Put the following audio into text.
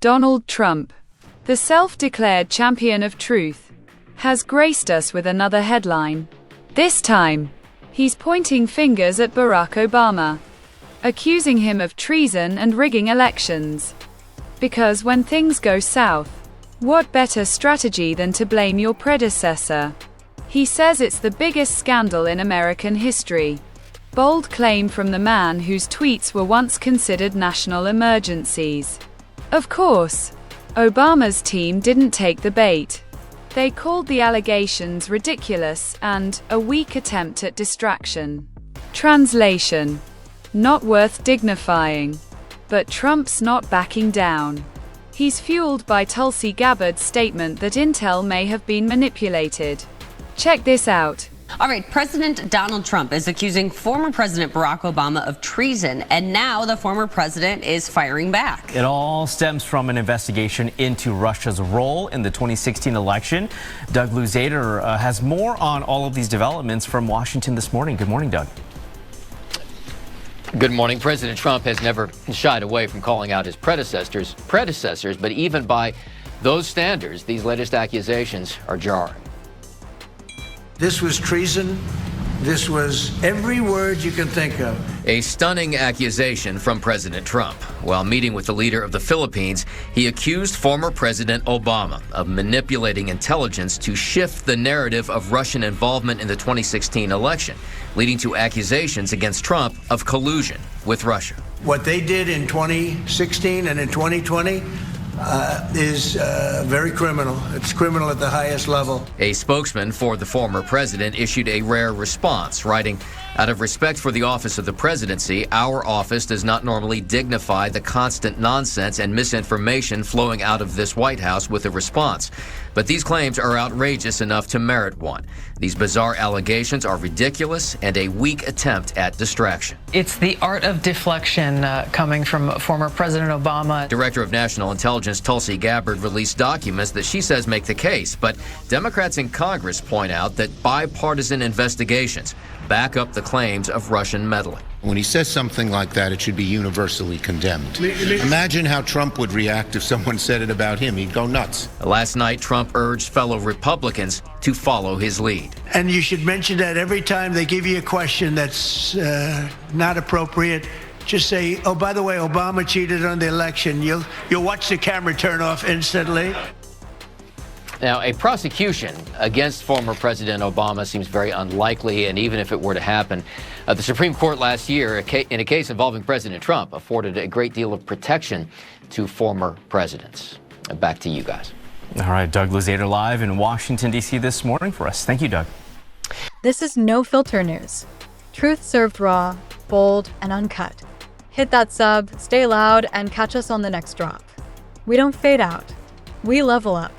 Donald Trump, the self-declared champion of truth, has graced us with another headline. This time, he's pointing fingers at Barack Obama, accusing him of treason and rigging elections. Because when things go south, what better strategy than to blame your predecessor? He says it's the biggest scandal in American history. Bold claim from the man whose tweets were once considered national emergencies. Of course, Obama's team didn't take the bait. They called the allegations ridiculous and a weak attempt at distraction. Translation: not worth dignifying. But Trump's not backing down. He's fueled by Tulsi Gabbard's statement that intel may have been manipulated. Check this out. All right, President Donald Trump is accusing former President Barack Obama of treason, and now the former president is firing back. It all stems from an investigation into Russia's role in the 2016 election. Doug Luzader has more on all of these developments from Washington this morning. Good morning, Doug. Good morning. President Trump has never shied away from calling out his predecessors, but even by those standards, these latest accusations are jarring. This was treason. This was every word you can think of. A stunning accusation from President Trump. While meeting with the leader of the Philippines, he accused former President Obama of manipulating intelligence to shift the narrative of Russian involvement in the 2016 election, leading to accusations against Trump of collusion with Russia. What they did in 2016 and in 2020 is very criminal. It's criminal at the highest level. A spokesman for the former president issued a rare response, writing, "Out of respect for the office of the presidency, our office does not normally dignify the constant nonsense and misinformation flowing out of this White House with a response. But these claims are outrageous enough to merit one. These bizarre allegations are ridiculous and a weak attempt at distraction." It's the art of deflection coming from former President Obama. Director of National Intelligence Tulsi Gabbard released documents that she says make the case, but Democrats in Congress point out that bipartisan investigations back up the claims of Russian meddling. When he says something like that, it should be universally condemned. Imagine how Trump would react if someone said it about him. He'd go nuts. Last night, Trump urged fellow Republicans to follow his lead. And you should mention that every time they give you a question that's not appropriate. Just say, oh, by the way, Obama cheated on the election. You'll watch the camera turn off instantly. Now, a prosecution against former President Obama seems very unlikely, and even if it were to happen, the Supreme Court last year, in a case involving President Trump, afforded a great deal of protection to former presidents. Back to you guys. All right, Doug Luzader live in Washington, D.C. this morning for us. Thank you, Doug. This is No Filter News. Truth served raw, bold, and uncut. Hit that sub, stay loud, and catch us on the next drop. We don't fade out. We level up.